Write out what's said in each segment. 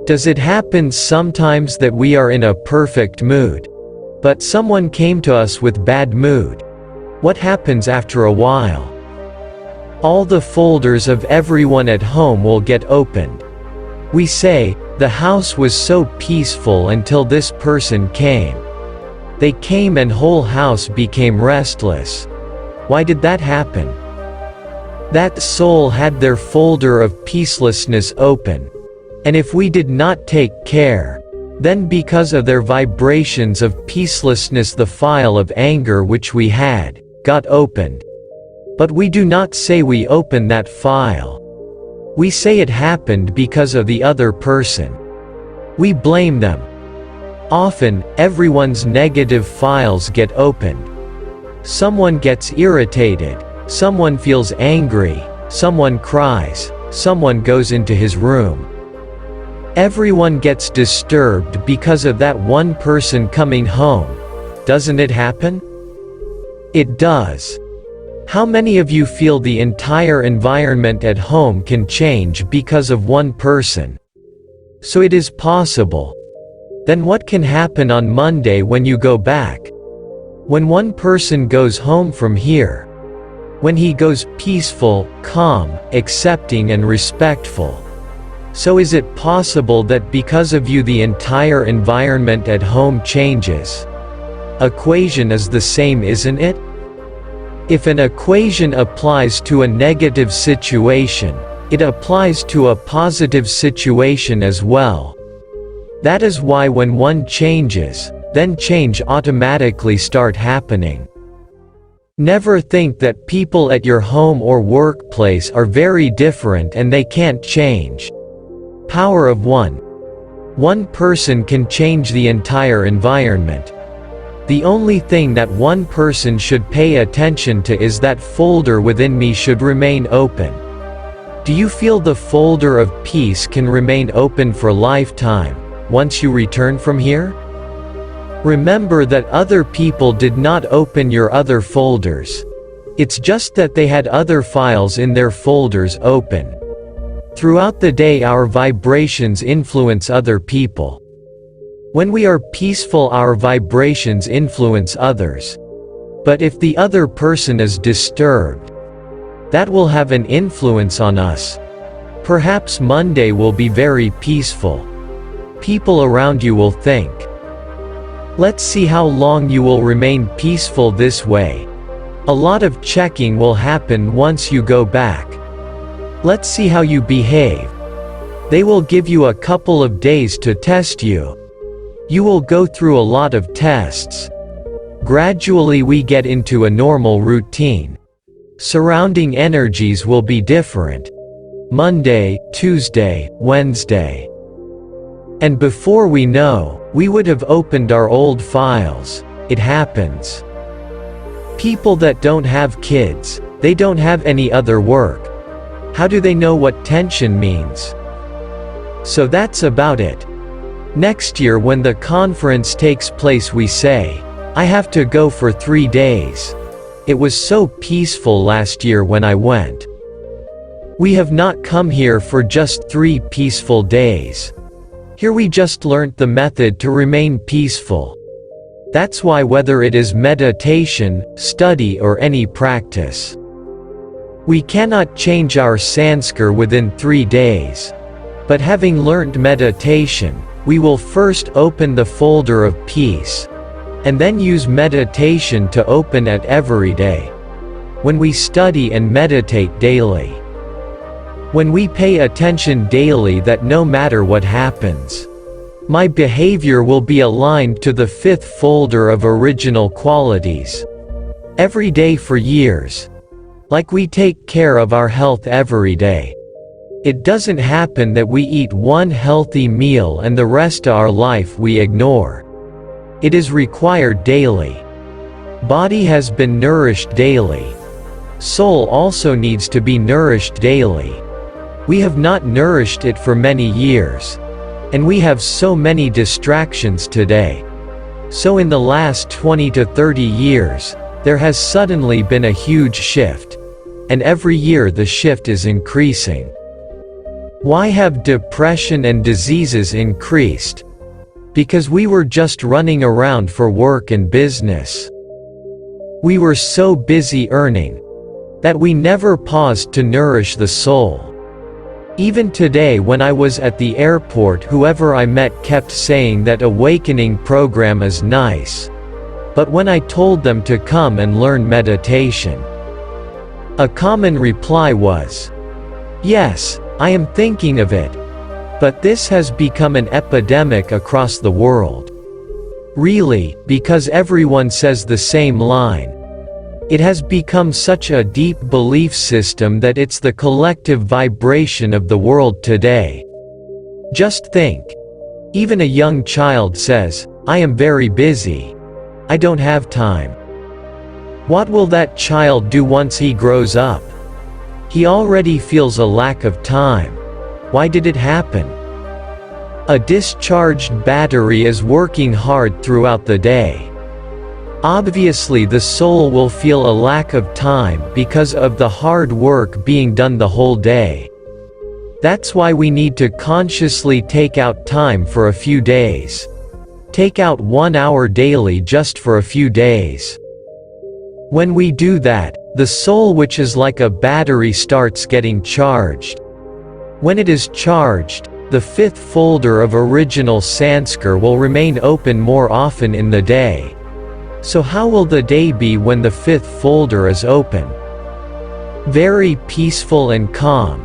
Does it happen sometimes that we are in a perfect mood, but someone came to us with bad mood? What happens after a while? All the folders of everyone at home will get opened. We say, the house was so peaceful until this person came. They came and whole house became restless. Why did that happen? That soul had their folder of peacelessness open. And if we did not take care, then because of their vibrations of peacelessness the file of anger which we had, got opened. But we do not say we opened that file. We say it happened because of the other person. We blame them. Often, everyone's negative files get opened. Someone gets irritated, someone feels angry, someone cries, someone goes into his room. Everyone gets disturbed because of that one person coming home. Doesn't it happen? It does. How many of you feel the entire environment at home can change because of one person? So it is possible. Then what can happen on Monday when you go back? When one person goes home from here? When he goes peaceful, calm, accepting and respectful. So is it possible that because of you the entire environment at home changes? Equation is the same, isn't it? If an equation applies to a negative situation, it applies to a positive situation as well. That is why when one changes, then change automatically start happening. Never think that people at your home or workplace are very different and they can't change. Power of one. One person can change the entire environment. The only thing that one person should pay attention to is that folder within me should remain open. Do you feel the folder of peace can remain open for lifetime, once you return from here? Remember that other people did not open your other folders. It's just that they had other files in their folders open. Throughout the day our vibrations influence other people. When we are peaceful our vibrations influence others. But if the other person is disturbed, that will have an influence on us. Perhaps Monday will be very peaceful. People around you will think. Let's see how long you will remain peaceful this way. A lot of checking will happen once you go back. Let's see how you behave. They will give you a couple of days to test you. You will go through a lot of tests. Gradually we get into a normal routine. Surrounding energies will be different. Monday, Tuesday, Wednesday. And before we know, we would have opened our old files. It happens. People that don't have kids, they don't have any other work. How do they know what tension means? So that's about it. Next year when the conference takes place we say, I have to go for 3 days. It was so peaceful last year when I went. We have not come here for just 3 peaceful days. Here we just learnt the method to remain peaceful. That's why whether it is meditation, study or any practice, we cannot change our sanskar within 3 days. But having learned meditation, we will first open the folder of peace, and then use meditation to open it every day. When we study and meditate daily. When we pay attention daily that no matter what happens, my behavior will be aligned to the 5th folder of original qualities. Every day for years. Like we take care of our health every day. It doesn't happen that we eat one healthy meal and the rest of our life we ignore. It is required daily. Body has been nourished daily. Soul also needs to be nourished daily. We have not nourished it for many years. And we have so many distractions today. So in the last 20 to 30 years, there has suddenly been a huge shift. And every year the shift is increasing. Why have depression and diseases increased? Because we were just running around for work and business. We were so busy earning that we never paused to nourish the soul. Even today when I was at the airport, whoever I met kept saying that awakening program is nice. But when I told them to come and learn meditation, a common reply was, "Yes, I am thinking of it. But this has become an epidemic across the world." Really, because everyone says the same line. It has become such a deep belief system that it's the collective vibration of the world today. Just think. Even a young child says, "I am very busy. I don't have time." What will that child do once he grows up? He already feels a lack of time. Why did it happen? A discharged battery is working hard throughout the day. Obviously the soul will feel a lack of time because of the hard work being done the whole day. That's why we need to consciously take out time for a few days. Take out 1 hour daily just for a few days. When we do that, the soul, which is like a battery, starts getting charged. When it is charged, the fifth folder of original sanskar will remain open more often in the day. So how will the day be when the fifth folder is open? Very peaceful and calm.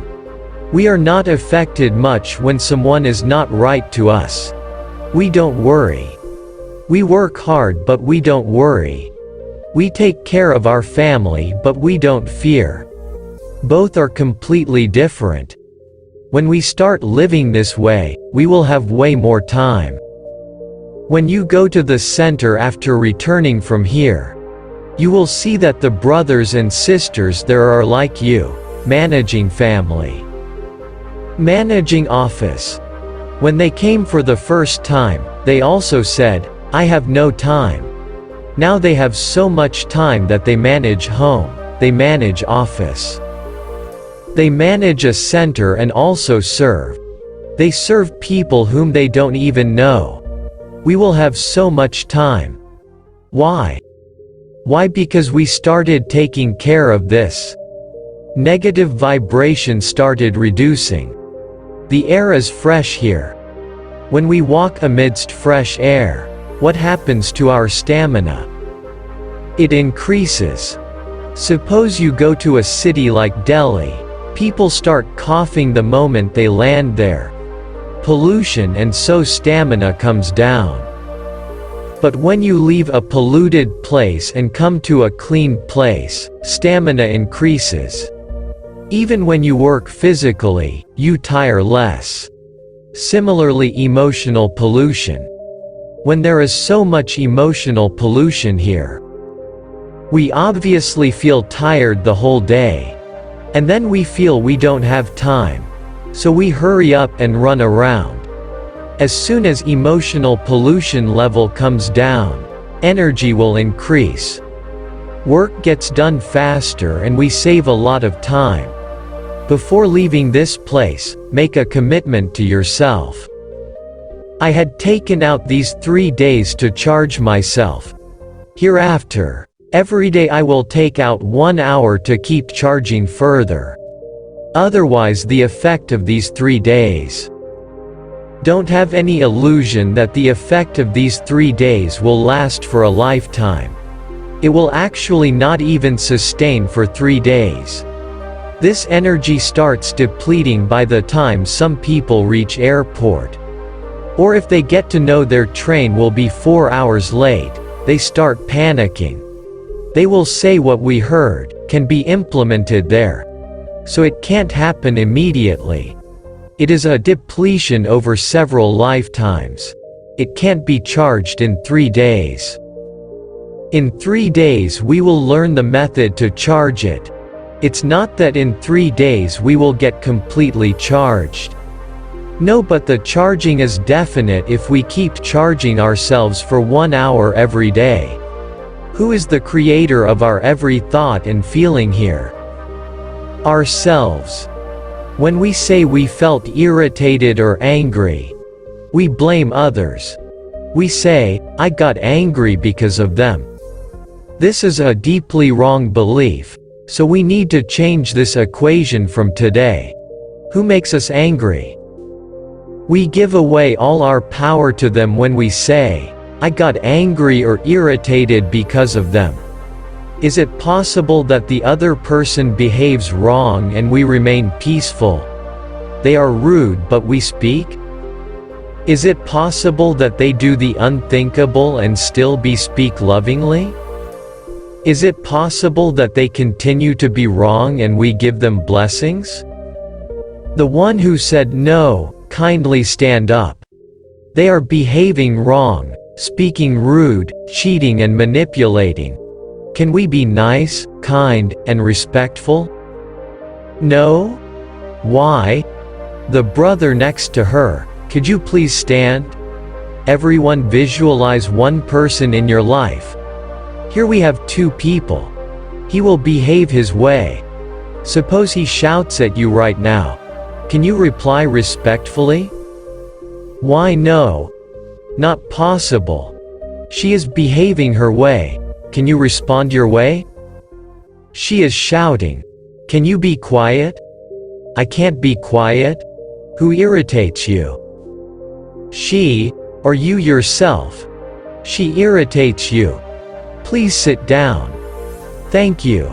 We are not affected much when someone is not right to us. We don't worry. We work hard but we don't worry. We take care of our family but we don't fear. Both are completely different. When we start living this way, we will have way more time. When you go to the center after returning from here, you will see that the brothers and sisters there are like you, managing family, managing office. When they came for the first time, they also said, "I have no time." Now they have so much time that they manage home, they manage office. They manage a center and also serve. They serve people whom they don't even know. We will have so much time. Why? Why? Because we started taking care of this. Negative vibration started reducing. The air is fresh here. When we walk amidst fresh air, what happens to our stamina? It increases. Suppose you go to a city like Delhi. People start coughing the moment they land there. Pollution, and so stamina comes down. But when you leave a polluted place and come to a clean place, stamina increases. Even when you work physically, you tire less. Similarly, emotional pollution. When there is so much emotional pollution here, we obviously feel tired the whole day. And then we feel we don't have time. So we hurry up and run around. As soon as emotional pollution level comes down, energy will increase. Work gets done faster and we save a lot of time. Before leaving this place, make a commitment to yourself. I had taken out these 3 days to charge myself. Hereafter, every day I will take out 1 hour to keep charging further. Otherwise, the effect of these 3 days. Don't have any illusion that the effect of these 3 days will last for a lifetime. It will actually not even sustain for 3 days. This energy starts depleting by the time some people reach airport. Or if they get to know their train will be 4 hours late, they start panicking. They will say what we heard can be implemented there. So it can't happen immediately. It is a depletion over several lifetimes. It can't be charged in 3 days. In 3 days we will learn the method to charge it. It's not that in 3 days we will get completely charged. No, but the charging is definite if we keep charging ourselves for 1 hour every day. Who is the creator of our every thought and feeling here? Ourselves. When we say we felt irritated or angry, we blame others. We say, "I got angry because of them." This is a deeply wrong belief, so we need to change this equation from today. Who makes us angry? We give away all our power to them when we say, "I got angry or irritated because of them." Is it possible that the other person behaves wrong and we remain peaceful? They are rude but we speak? Is it possible that they do the unthinkable and still speak lovingly? Is it possible that they continue to be wrong and we give them blessings? The one who said no, kindly stand up. They are behaving wrong, speaking rude, cheating and manipulating. Can we be nice, kind, and respectful? No? Why? The brother next to her, could you please stand? Everyone visualize one person in your life. Here we have two people. He will behave his way. Suppose he shouts at you right now. Can you reply respectfully? Why no? Not possible. She is behaving her way. Can you respond your way? She is shouting. Can you be quiet? I can't be quiet. Who irritates you? She, or you yourself? She irritates you. Please sit down. Thank you.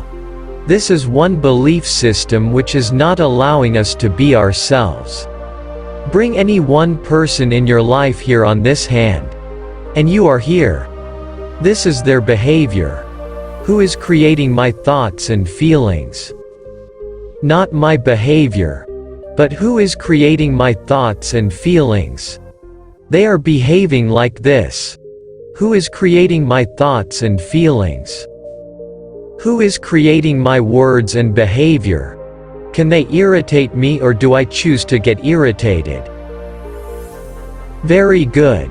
This is one belief system which is not allowing us to be ourselves. Bring any one person in your life here on this hand. And you are here. This is their behavior. Who is creating my thoughts and feelings? Not my behavior. But who is creating my thoughts and feelings? They are behaving like this. Who is creating my thoughts and feelings? Who is creating my words and behavior? Can they irritate me or do I choose to get irritated? Very good.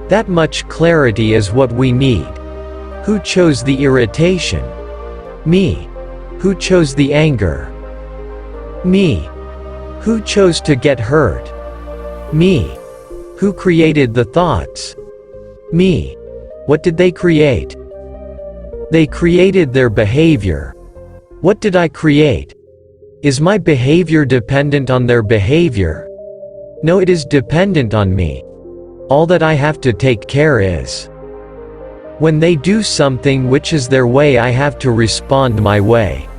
That much clarity is what we need. Who chose the irritation? Me. Who chose the anger? Me. Who chose to get hurt? Me. Who created the thoughts? Me. What did they create? They created their behavior. What did I create? Is my behavior dependent on their behavior? No, it is dependent on me. All that I have to take care is, when they do something which is their way, I have to respond my way.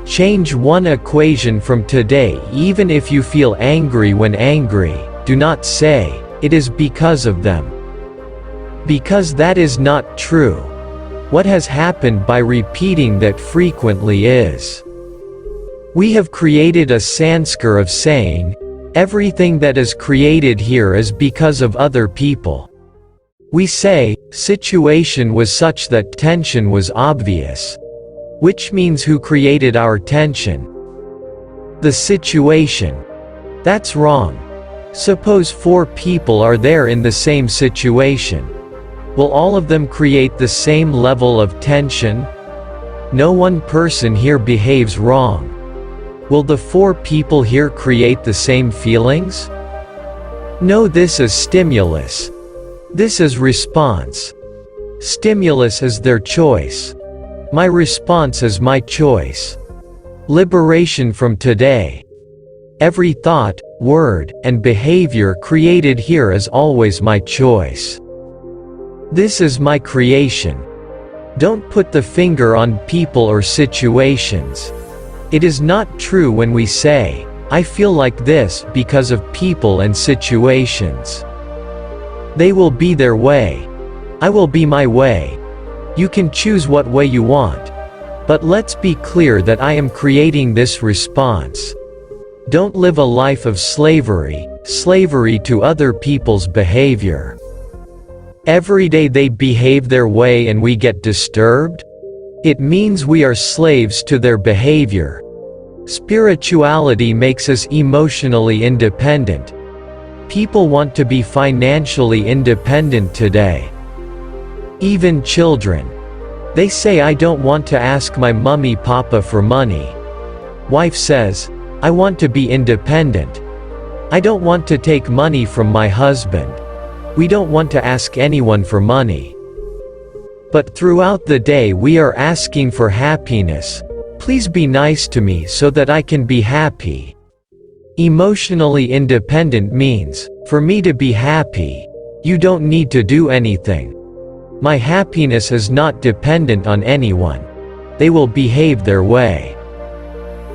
Change one equation from today. Even if you feel angry when angry, do not say, "It is because of them." Because that is not true. What has happened by repeating that frequently is, we have created a sanskar of saying, everything that is created here is because of other people. We say, situation was such that tension was obvious. Which means who created our tension? The situation. That's wrong. Suppose 4 people are there in the same situation. Will all of them create the same level of tension? No one person here behaves wrong. Will the 4 people here create the same feelings? No, this is stimulus. This is response. Stimulus is their choice. My response is my choice. Liberation from today. Every thought, word, and behavior created here is always my choice. This is my creation. Don't put the finger on people or situations. It is not true when we say, "I feel like this because of people and situations." They will be their way. I will be my way. You can choose what way you want. But let's be clear that I am creating this response. Don't live a life of slavery to other people's behavior. Every day they behave their way and we get disturbed? It means we are slaves to their behavior. Spirituality makes us emotionally independent. People want to be financially independent today. Even children. They say, "I don't want to ask my mummy papa for money." Wife says, I want to be independent. I don't want to take money from my husband. We don't want to ask anyone for money. But throughout the day we are asking for happiness. Please be nice to me so that I can be happy. Emotionally independent means, for me to be happy, you don't need to do anything. My happiness is not dependent on anyone. They will behave their way.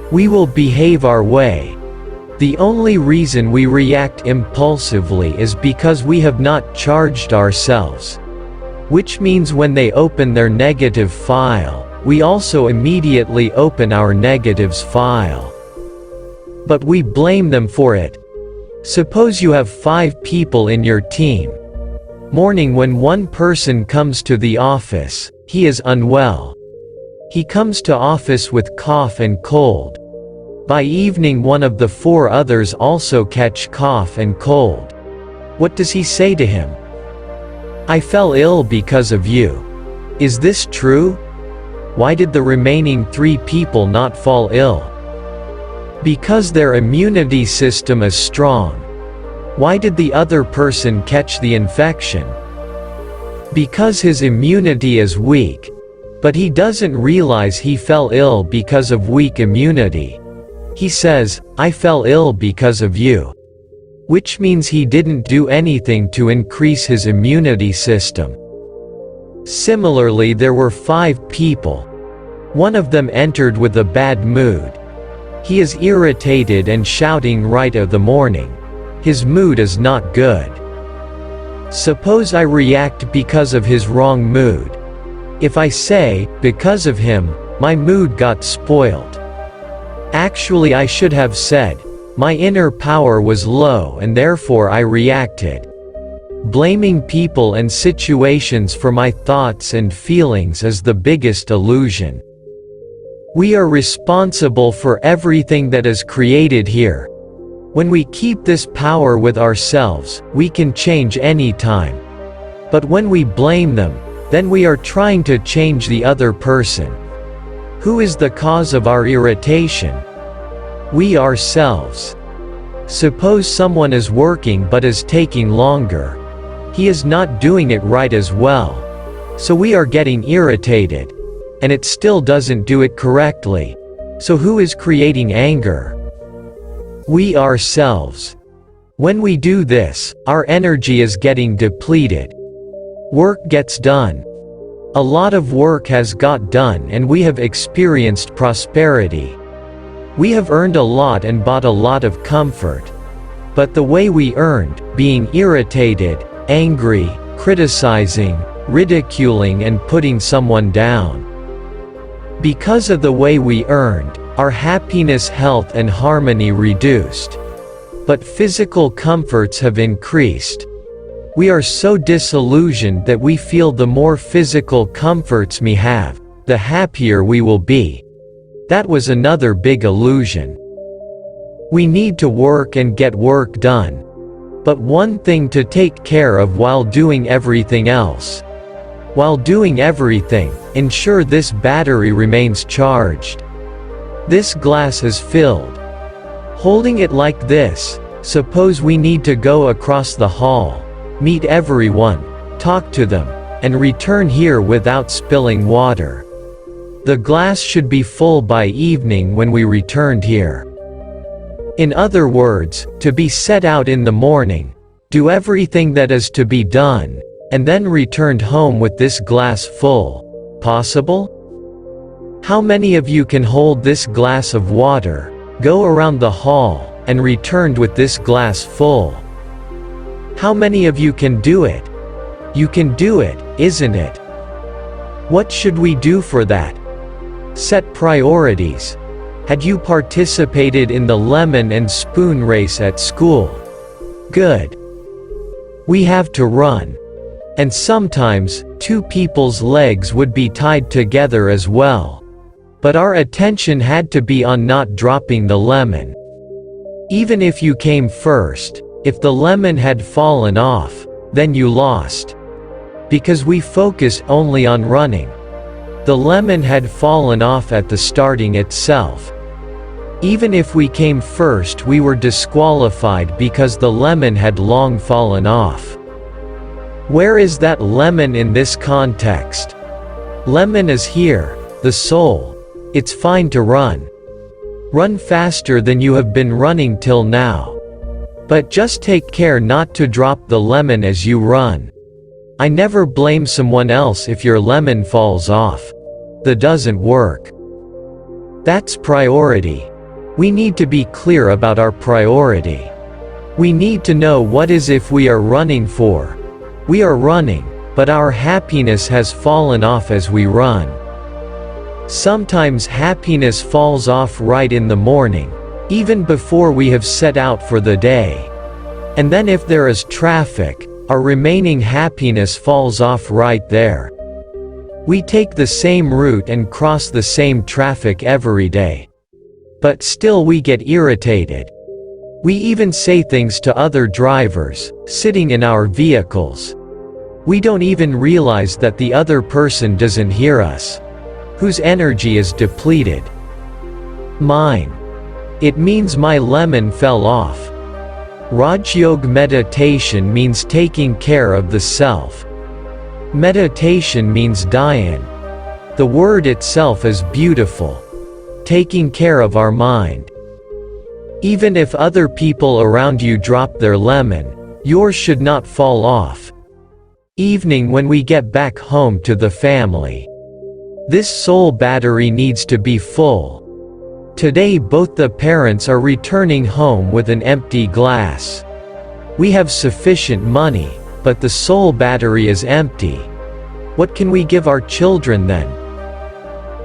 We will behave our way. The only reason we react impulsively is because we have not charged ourselves. Which means when they open their negative file, we also immediately open our negatives file. But we blame them for it. Suppose you have 5 people in your team. Morning, when one person comes to the office, he is unwell. He comes to office with cough and cold. By evening one of the 4 others also catch cough and cold. What does he say to him? I fell ill because of you. Is this true? Why did the remaining 3 people not fall ill? Because their immunity system is strong. Why did the other person catch the infection? Because his immunity is weak. But he doesn't realize he fell ill because of weak immunity. He says, I fell ill because of you. Which means he didn't do anything to increase his immunity system. Similarly, there were 5 people. One of them entered with a bad mood. He is irritated and shouting right of the morning. His mood is not good. Suppose I react because of his wrong mood. If I say, because of him, my mood got spoiled. Actually, I should have said, my inner power was low and therefore I reacted. Blaming people and situations for my thoughts and feelings is the biggest illusion. We are responsible for everything that is created here. When we keep this power with ourselves, we can change any time. But when we blame them, then we are trying to change the other person. Who is the cause of our irritation? We ourselves. Suppose someone is working but is taking longer. He is not doing it right as well. So we are getting irritated. And it still doesn't do it correctly. So who is creating anger? We ourselves. When we do this, our energy is getting depleted. Work gets done. A lot of work has got done and we have experienced prosperity. We have earned a lot and bought a lot of comfort. But the way we earned, being irritated, angry, criticizing, ridiculing and putting someone down. Because of the way we earned, our happiness, health and harmony reduced. But physical comforts have increased. We are so disillusioned that we feel the more physical comforts we have, the happier we will be. That was another big illusion. We need to work and get work done. But one thing to take care of while doing everything else. While doing everything, ensure this battery remains charged. This glass is filled. Holding it like this, suppose we need to go across the hall, meet everyone, talk to them, and return here without spilling water. The glass should be full by evening when we returned here. In other words, to be set out in the morning, do everything that is to be done, and then returned home with this glass full. Possible? How many of you can hold this glass of water, go around the hall, and returned with this glass full? How many of you can do it? You can do it, isn't it? What should we do for that? Set priorities. Had you participated in the lemon and spoon race at school? Good. We have to run. And sometimes, 2 people's legs would be tied together as well. But our attention had to be on not dropping the lemon. Even if you came first, if the lemon had fallen off, then you lost. Because we focused only on running. The lemon had fallen off at the starting itself. Even if we came first, we were disqualified because the lemon had long fallen off. Where is that lemon in this context? Lemon is here, the soul. It's fine to run. Run faster than you have been running till now. But just take care not to drop the lemon as you run. I never blame someone else if your lemon falls off. That doesn't work. That's priority. We need to be clear about our priority. We need to know what is if we are running for. We are running, but our happiness has fallen off as we run. Sometimes happiness falls off right in the morning, even before we have set out for the day. And then if there is traffic, our remaining happiness falls off right there. We take the same route and cross the same traffic every day. But still we get irritated. We even say things to other drivers, sitting in our vehicles. We don't even realize that the other person doesn't hear us. Whose energy is depleted? Mine. It means my lemon fell off. Rajyoga meditation means taking care of the self. Meditation means dhyan. The word itself is beautiful. Taking care of our mind. Even if other people around you drop their lemon, yours should not fall off. Evening when we get back home to the family. This soul battery needs to be full. Today both the parents are returning home with an empty glass. We have sufficient money, but the soul battery is empty. What can we give our children then?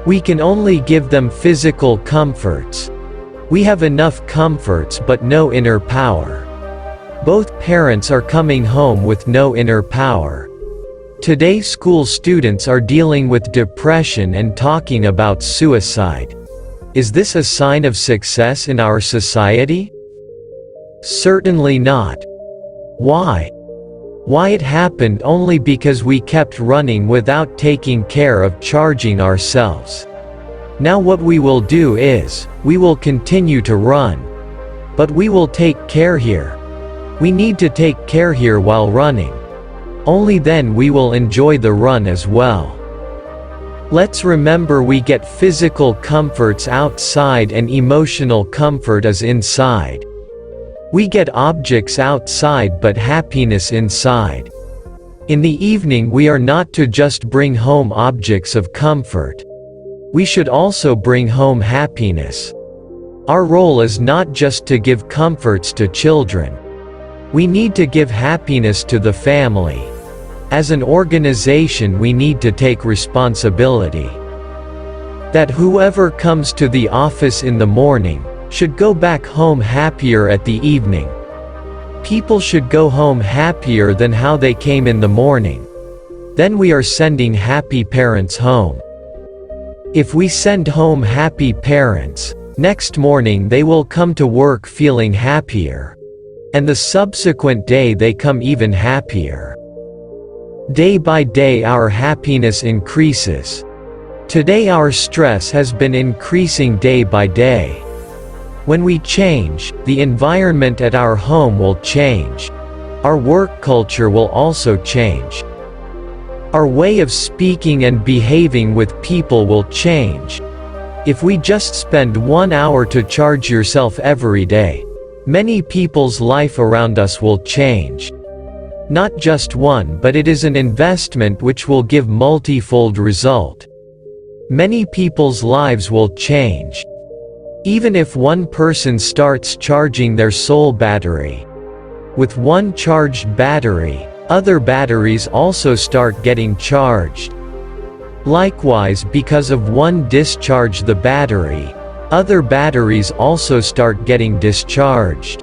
We can only give them physical comforts. We have enough comforts but no inner power. Both parents are coming home with no inner power. Today school students are dealing with depression and talking about suicide. Is this a sign of success in our society? Certainly not. Why? Why it happened only because we kept running without taking care of charging ourselves. Now what we will do is, we will continue to run. But we will take care here. We need to take care here while running. Only then we will enjoy the run as well. Let's remember we get physical comforts outside and emotional comfort is inside. We get objects outside but happiness inside. In the evening we are not to just bring home objects of comfort. We should also bring home happiness. Our role is not just to give comforts to children. We need to give happiness to the family. As an organization we need to take responsibility. That whoever comes to the office in the morning, should go back home happier at the evening. People should go home happier than how they came in the morning. Then we are sending happy parents home. If we send home happy parents, next morning they will come to work feeling happier. And the subsequent day they come even happier. Day by day our happiness increases. Today our stress has been increasing day by day. When we change, the environment at our home will change. Our work culture will also change. Our way of speaking and behaving with people will change. If we just spend 1 hour to charge yourself every day, many people's life around us will change. Not just one, but it is an investment which will give multifold result. Many people's lives will change. Even if one person starts charging their soul battery. With one charged battery, other batteries also start getting charged. Likewise, because of one discharge the battery, other batteries also start getting discharged.